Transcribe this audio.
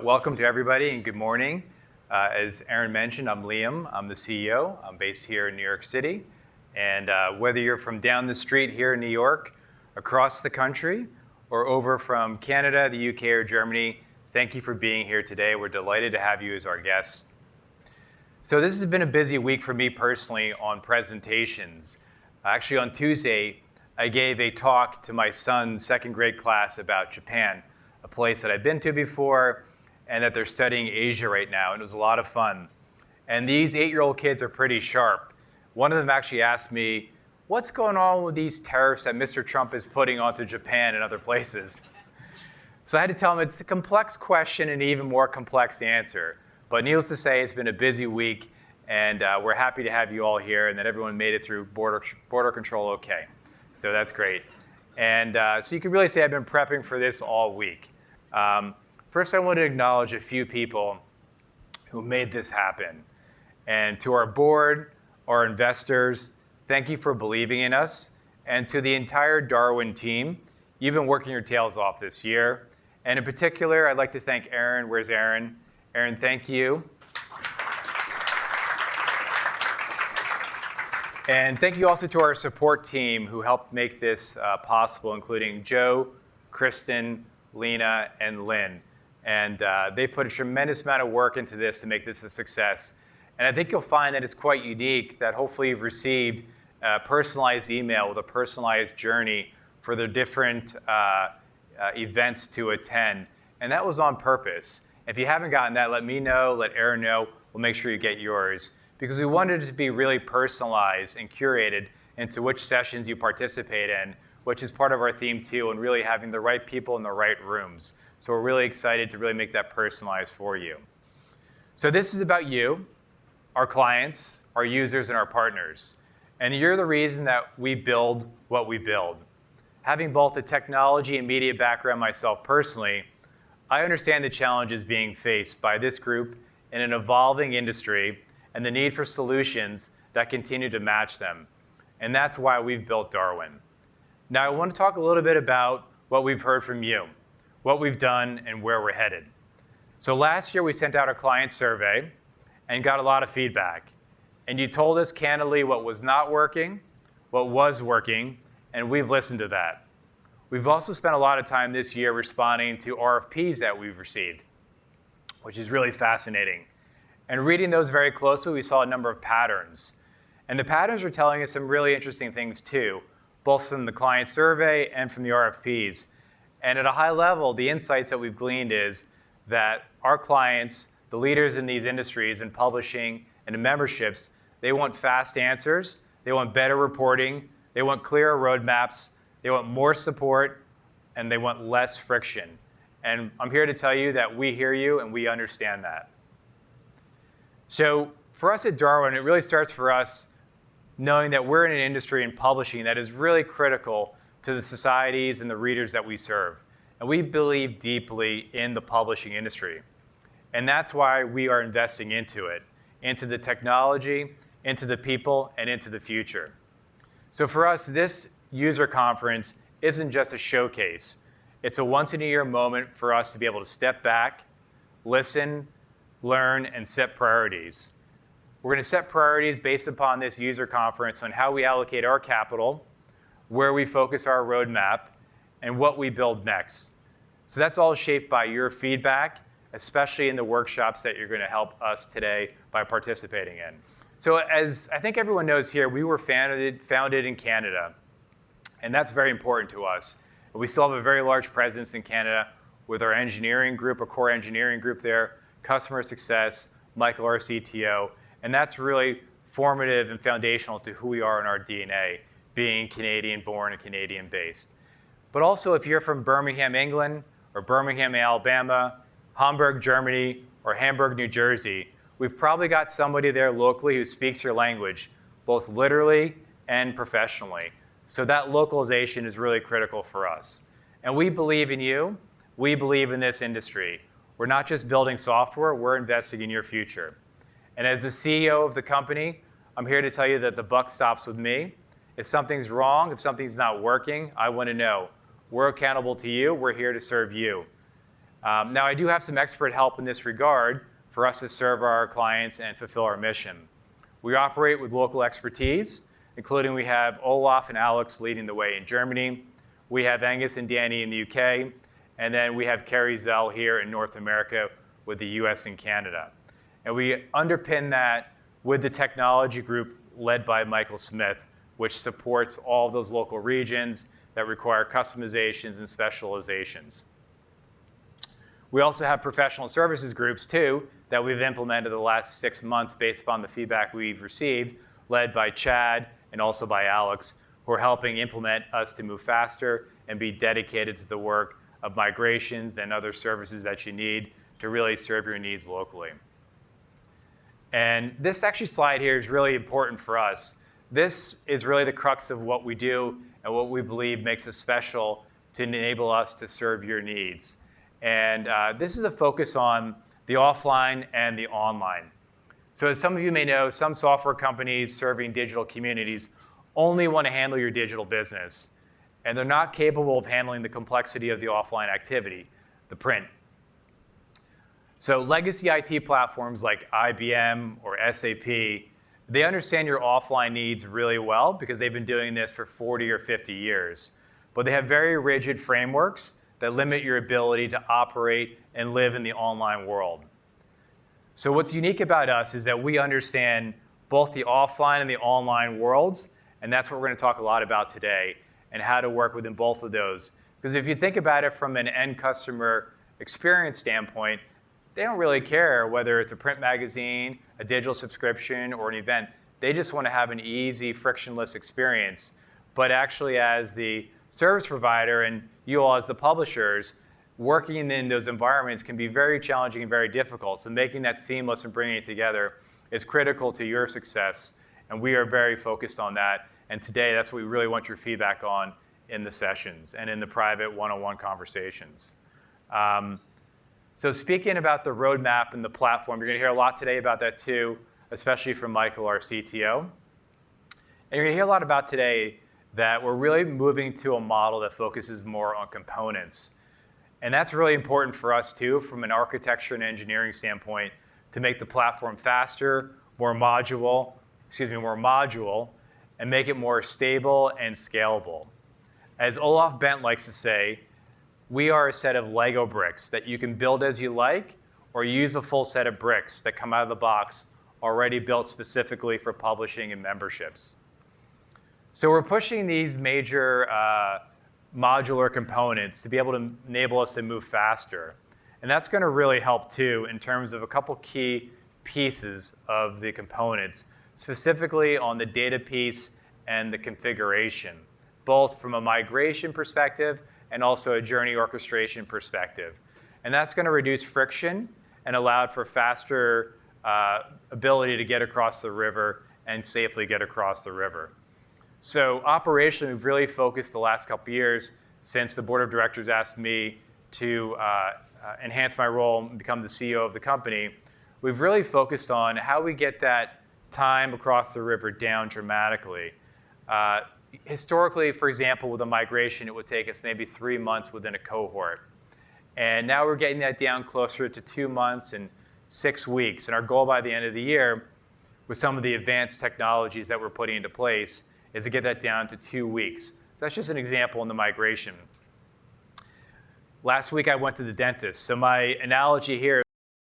welcome to everybody and good morning. As Aaron mentioned, I'm Liam. I'm the CEO. I'm based here in New York City. And whether you're from down the street here in New York, across the country, or over from Canada, the UK, or Germany, thank you for being here today. We're delighted to have you as our guests. So this has been a busy week for me personally on presentations. Actually, on Tuesday, I gave a talk to my son's second grade class about Japan, a place that I've been to before and that they're studying Asia right now, and it was a lot of fun. And these 8-year-old kids are pretty sharp. One of them actually asked me, what's going on with these tariffs that Mr. Trump is putting onto Japan and other places? So I had to tell him it's a complex question and an even more complex answer. But needless to say, it's been a busy week, and we're happy to have you all here and that everyone made it through border control okay. So that's great. And so you can really say I've been prepping for this all week. First, I want to acknowledge a few people who made this happen. And to our board, our investors, thank you for believing in us. And to the entire Darwin team, you've been working your tails off this year. And in particular, I'd like to thank Aaron. Where's Aaron? Aaron, thank you. And thank you also to our support team who helped make this possible, including Joe, Kristen, Lena, and Lynn. And they put a tremendous amount of work into this to make this a success. And I think you'll find that it's quite unique that hopefully you've received a personalized email with a personalized journey for the different events to attend. And that was on purpose. If you haven't gotten that, let me know, let Aaron know. We'll make sure you get yours. Because we wanted it to be really personalized and curated into which sessions you participate in, which is part of our theme too, and really having the right people in the right rooms. So we're really excited to really make that personalized for you. So this is about you, our clients, our users, and our partners. And you're the reason that we build what we build. Having both a technology and media background myself personally, I understand the challenges being faced by this group in an evolving industry and the need for solutions that continue to match them. And that's why we've built Darwin. Now, I want to talk a little bit about what we've heard from you, what we've done, and where we're headed. So last year, we sent out a client survey and got a lot of feedback. And you told us candidly what was not working, what was working, and we've listened to that. We've also spent a lot of time this year responding to RFPs that we've received, which is really fascinating. And reading those very closely, we saw a number of patterns. And the patterns are telling us some really interesting things too, both from the client survey and from the RFPs. And at a high level, the insights that we've gleaned is that our clients, the leaders in these industries in publishing and in memberships, they want fast answers, they want better reporting, they want clearer roadmaps, they want more support, and they want less friction. And I'm here to tell you that we hear you and we understand that. So for us at Darwin, it really starts for us knowing that we're in an industry in publishing that is really critical to the societies and the readers that we serve. And we believe deeply in the publishing industry. And that's why we are investing into it, into the technology, into the people, and into the future. So for us, this user conference isn't just a showcase. It's a once-in-a-year moment for us to be able to step back, listen, learn, and set priorities. We're going to set priorities based upon this user conference on how we allocate our capital, where we focus our roadmap, and what we build next. So that's all shaped by your feedback, especially in the workshops that you're going to help us today by participating in. So as I think everyone knows here, we were founded in Canada, and that's very important to us. But we still have a very large presence in Canada with our engineering group, a core engineering group there, customer success, Michael, our CTO, and that's really formative and foundational to who we are in our DNA, being Canadian-born and Canadian-based. But also, if you're from Birmingham, England, or Birmingham, Alabama, Hamburg, Germany, or Hamburg, New Jersey, we've probably got somebody there locally who speaks your language, both literally and professionally. So that localization is really critical for us. And we believe in you. We believe in this industry. We're not just building software, we're investing in your future. And as the CEO of the company, I'm here to tell you that the buck stops with me. If something's wrong, if something's not working, I want to know. We're accountable to you. We're here to serve you. Now, I do have some expert help in this regard for us to serve our clients and fulfill our mission. We operate with local expertise, including we have Olaf and Alex leading the way in Germany. We have Angus and Danny in the UK, and then we have Carrie Zell here in North America with the US and Canada. And we underpin that with the technology group led by Michael Smith, which supports all of those local regions that require customizations and specializations. We also have professional services groups too that we've implemented the last 6 months based upon the feedback we've received, led by Chad and also by Alex, who are helping implement us to move faster and be dedicated to the work of migrations and other services that you need to really serve your needs locally. And this actually slide here is really important for us. This is really the crux of what we do and what we believe makes us special to enable us to serve your needs. And this is a focus on the offline and the online. So as some of you may know, some software companies serving digital communities only want to handle your digital business, and they're not capable of handling the complexity of the offline activity, the print. So legacy IT platforms like IBM or SAP, they understand your offline needs really well because they've been doing this for 40 or 50 years. But they have very rigid frameworks that limit your ability to operate and live in the online world. So what's unique about us is that we understand both the offline and the online worlds, and that's what we're going to talk a lot about today, and how to work within both of those. Because if you think about it from an end customer experience standpoint, they don't really care whether it's a print magazine, a digital subscription, or an event. They just want to have an easy, frictionless experience. But actually, as the service provider and you all as the publishers, working in those environments can be very challenging and very difficult. So making that seamless and bringing it together is critical to your success. And we are very focused on that. And today, that's what we really want your feedback on in the sessions and in the private one-on-one conversations. So speaking about the roadmap and the platform, you're going to hear a lot today about that too, especially from Michael, our CTO. And you're going to hear a lot about today that we're really moving to a model that focuses more on components. And that's really important for us too, from an architecture and engineering standpoint, to make the platform faster, more modular, and make it more stable and scalable. As Olaf Bent likes to say, we are a set of Lego bricks that you can build as you like, or use a full set of bricks that come out of the box already built specifically for publishing and memberships. So we're pushing these major modular components to be able to enable us to move faster. And that's going to really help too in terms of a couple key pieces of the components, specifically on the data piece and the configuration, both from a migration perspective and also a journey orchestration perspective. And that's going to reduce friction and allow for faster ability to get across the river and safely get across the river. So operationally, we've really focused the last couple of years since the board of directors asked me to enhance my role and become the CEO of the company. We've really focused on how we get that time across the river down dramatically. Historically, for example, with a migration, it would take us maybe 3 months within a cohort. And now we're getting that down closer to 2 months and 6 weeks. And our goal by the end of the year, with some of the advanced technologies that we're putting into place, is to get that down to 2 weeks. So that's just an example in the migration. Last week, I went to the dentist. So my analogy here